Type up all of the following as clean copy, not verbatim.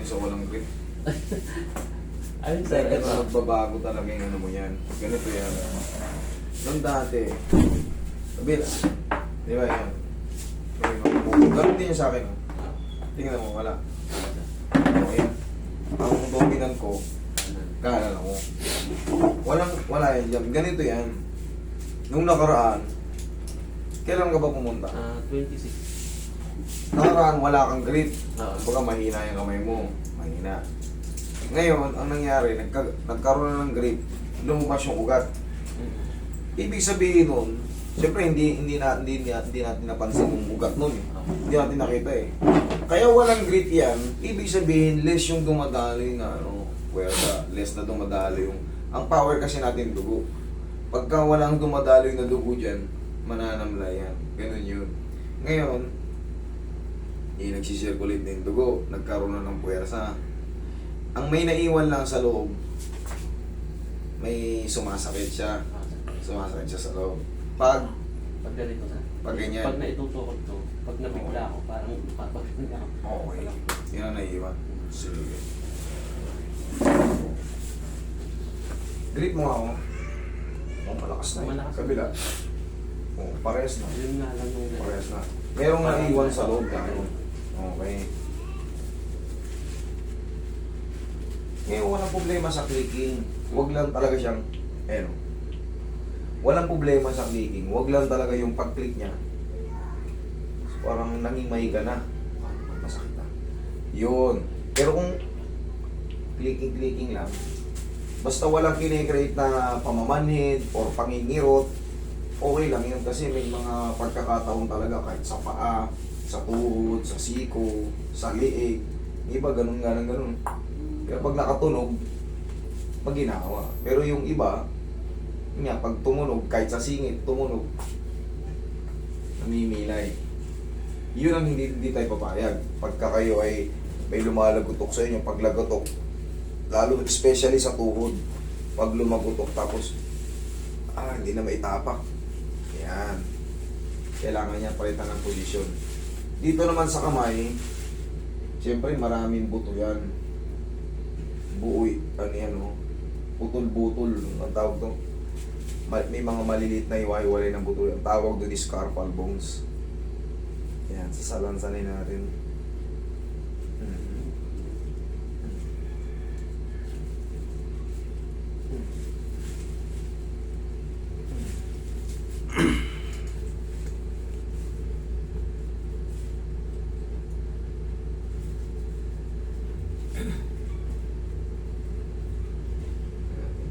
sa walang grip. Ayun sir, Kaya ito. magbabago talaga yung ano mo yan. Ganito yan. Nung dati, kabila. Di ba yan? Ganun din yung sa akin. Oh. Tingnan mo, wala. Okay. Ang dominant ko, kaalala ko. Wala yan dyan. Ganito yan. Nung nakaraan, kailan ka ba pumunta? 26. Nakaraan, wala kang grip. Oo. Baga mahina yung kamay mo. Mahina. Ngayon, ang nangyari, nagkaroon na ng grip, lumabas yung ugat. Ibig sabihin nun, siyempre hindi natin napansin yung ugat nun. Hindi natin nakita eh. Kaya walang grip yan, ibig sabihin less yung dumadali na puwersa, less na dumadali yung... Ang power kasi natin dugo. Pagka walang dumadaloy na dugo dyan, mananamla yan. Ganun yun. Ngayon, nagsisirculate na yung dugo, nagkaroon na ng puwersa. Ang may naiwan lang sa loob, may sumasakit siya. Sumasakit siya sa loob. Pag ganito sir. ganyan. Pag naitutukod to, pag nabigla ako, parang papagod ako. Okay. Yun ang naiwan. Sige. Grip mo ako. Malakas na yun. Malakas. Kabila. Parehas na. Yun nga lang yung Parehas na. Merong naiwan sa loob. Okay. Ngayon, walang problema sa clicking. Huwag lang talaga siyang, walang problema sa clicking. Huwag lang talaga yung pag-click niya. Parang nangimay ka na. Masakit na. Yun. Pero kung clicking lang, basta walang kine-create na pamamanhid or pangingirot, okay lang yun kasi may mga pagkakataon talaga kahit sa paa, sa tuhod, sa siko, sa liig. Iba ganun. Kaya pag nakatunog, maginawa. Pero yung iba, pag tumunog, kahit sa singit, tumunog, namimilay. Yun ang hindi tayo papayag. Pagka kayo ay may lumalagutok sa inyo, pag lagotok, lalo especially sa tuhod, pag lumagutok tapos, hindi na maitapak. Yan. Kailangan niya palitan ng posisyon. Dito naman sa kamay, siyempre maraming buto yan. Buoy, putol-butol, ang tawag to. May mga maliliit na iwahiwalay ng buto. Ang tawag doon is carpal bones. Yan, sasalansanin natin.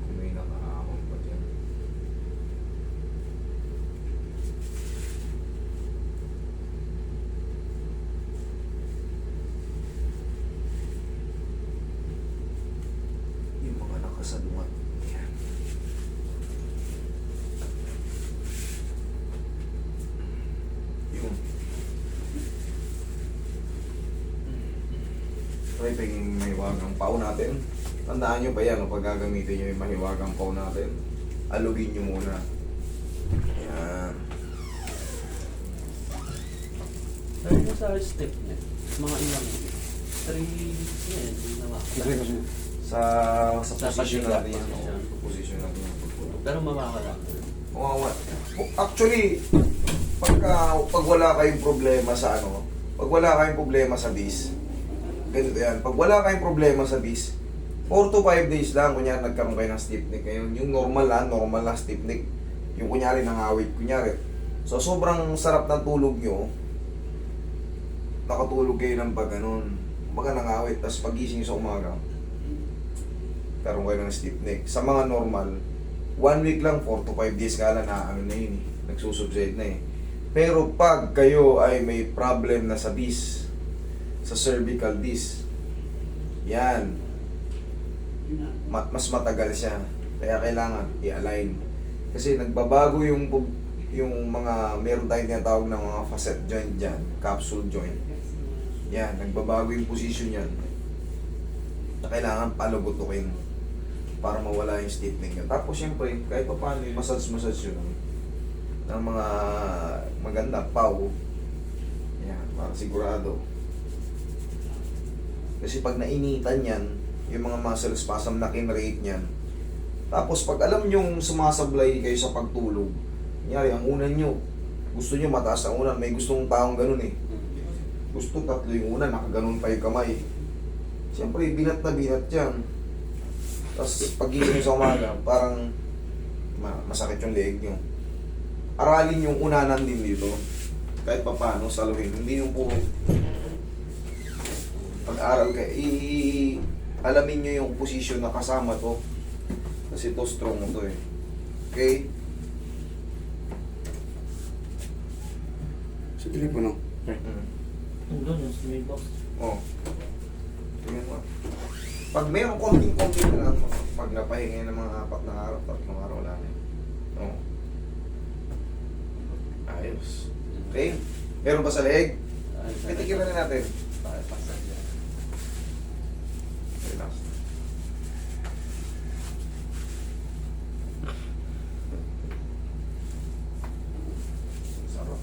Kung may nakaahon pa dyan. Yung mga nakasalungat. Yan. Yun. Try paging mahiwagang pao natin. Tandaan nyo pa yan, pag gagamitin nyo yung mahiwagang pao natin, alugin nyo muna. Yan. Pero yung sa step niya, mga ilang 3 weeks na yan, hindi nawakala. Sa Sa position pagkita, natin yan. position. Sa position natin yung pagputok. Pero mawawala. Actually, pag wala kayong problema sa pag wala kayong problema sa bis, ganito yan. Pag wala kayong problema sa bis, 4 to 5 days lang, kunyari nagkaroon kayo ng stiff neck. Ngayon, yung normal na stiff neck. Yung kunyari nangawit, kunyari. So, sobrang sarap ng tulog nyo. Nakatulog kayo ng pag ganun. Baga nangawit, tapos pagising sa umaga, karoon kayo ng stiff neck. Sa mga normal, 1 week lang, 4 to 5 days ka lang na na yun eh. Nagsusubside na eh. Pero pag kayo ay may problem na sa disc, sa cervical disc, yan, mas matagal siya. Kaya kailangan i-align. Kasi nagbabago yung mga, meron tayong tinatawag ng mga facet joint dyan, capsule joint. Yan, nagbabago yung position yan. Na kailangan palugutukin para mawala yung stiffening yan. Tapos syempre, kahit pa paano yung massage yun ng mga maganda, pau. Yan, para sigurado. Kasi pag nainitan yan, yung mga muscle spasm na kinrate niyan. Tapos pag alam nyong sumasablay kayo sa pagtulog, kunyari ang unan nyo, gusto nyo mataas ang unan, may gustong taong ganun eh. Gusto tatlo yung unan, nakaganon pa yung kamay. Siyempre, binat na binat yan. Tapos pagising sa umaga, parang masakit yung leeg nyo. Aralin yung unanan din dito. Kahit pa paano, saluhin. Hindi yung puro. Pag-aral kayo, alamin nyo yung posisyon na kasama to. Kasi to strong mo to eh. Okay? Sa telepono. Doon yung may box. Oh. Tingnan mo. Pag mayroong konting-konting na lang, pag napahinga ng mga 4 na araw, 3 araw, wala na. Oh. Ayos. Okay? Meron ba sa leeg? Pitikilan na natin. Pasag yan. Relax. Sarap.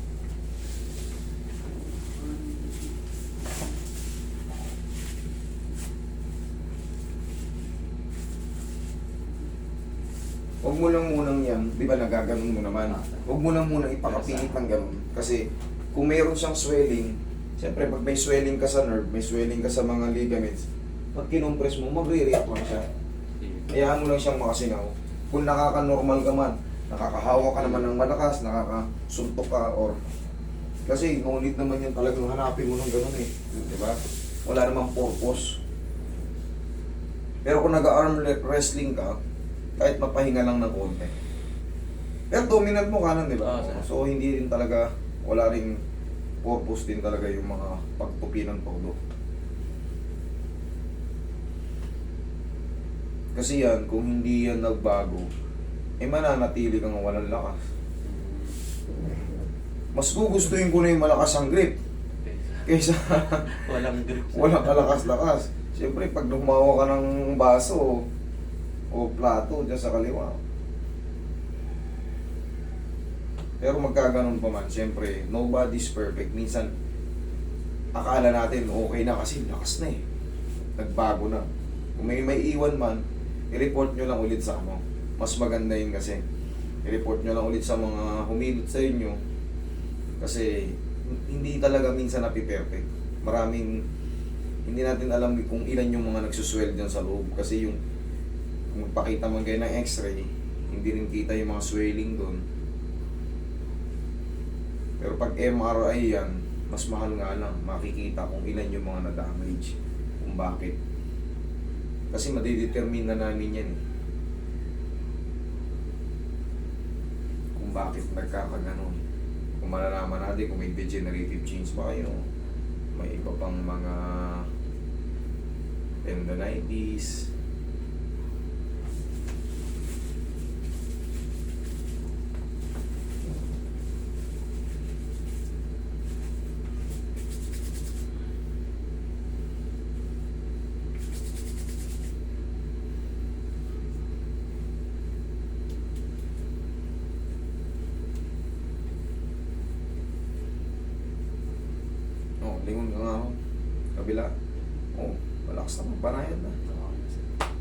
Huwag mo lang munang yan, di ba nagaganon mo naman? Huwag mo lang munang ipakapilit ng ganun. Kasi kung mayroon siyang swelling, siyempre pag may swelling ka sa nerve, may swelling ka sa mga ligaments, pag kinompress mo, magre-react lang siya. Hayaan mo lang siyang makasingaw. Kung nakaka-normal ka man, nakakahawa ka naman ng malakas, nakakasuntok ka, or... Kasi no need naman yung talagang hanapin mo ng ganun eh. Di ba? Wala namang purpose. Pero kung nag-arm wrestling ka, kahit mapahinga lang ng konti. Pero dominant mo kanan, di ba? Oo, sir. So hindi rin talaga, wala ring purpose din talaga yung mga pagtupi ng todo. Kasi yan, kung hindi yan nagbago, eh mananatili kang walang lakas. Mas gugustuhin ko na yung malakas ang grip kaysa Walang grip. walang kalakas-lakas. Siyempre, pag lumawa ka ng baso o plato dyan sa kaliwa. Pero magkaganon pa man, siyempre, nobody's perfect. Minsan, akala natin okay na kasi lakas na eh. Nagbago na. Kung may iwan man, i-report nyo lang ulit sa ano. Mas maganda yun kasi. I-report nyo lang ulit sa mga humilot sa inyo. Kasi, hindi talaga minsan napiperfect. Maraming, hindi natin alam kung ilan yung mga nagsuswell dyan sa loob. Kasi yung, kung magpakita man kayo ng x-ray, hindi rin kita yung mga swelling doon. Pero pag MRI yan, mas mahal nga lang makikita kung ilan yung mga na-damage. Kung bakit. Kasi madidetermine na namin yan eh. Kung bakit nagkakaganon. Kung malalaman natin kung may degenerative change ba kayo. May iba pang mga tendonitis. Oh, lingon ka nga ako. Kabila. Oh, malakas na. Banayad na.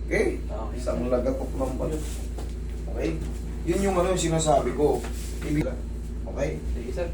Okay? Okay. Isang lagatok lang pala. Okay? Yun yung ano yung sinasabi ko. Ibig. Okay? Sige sir.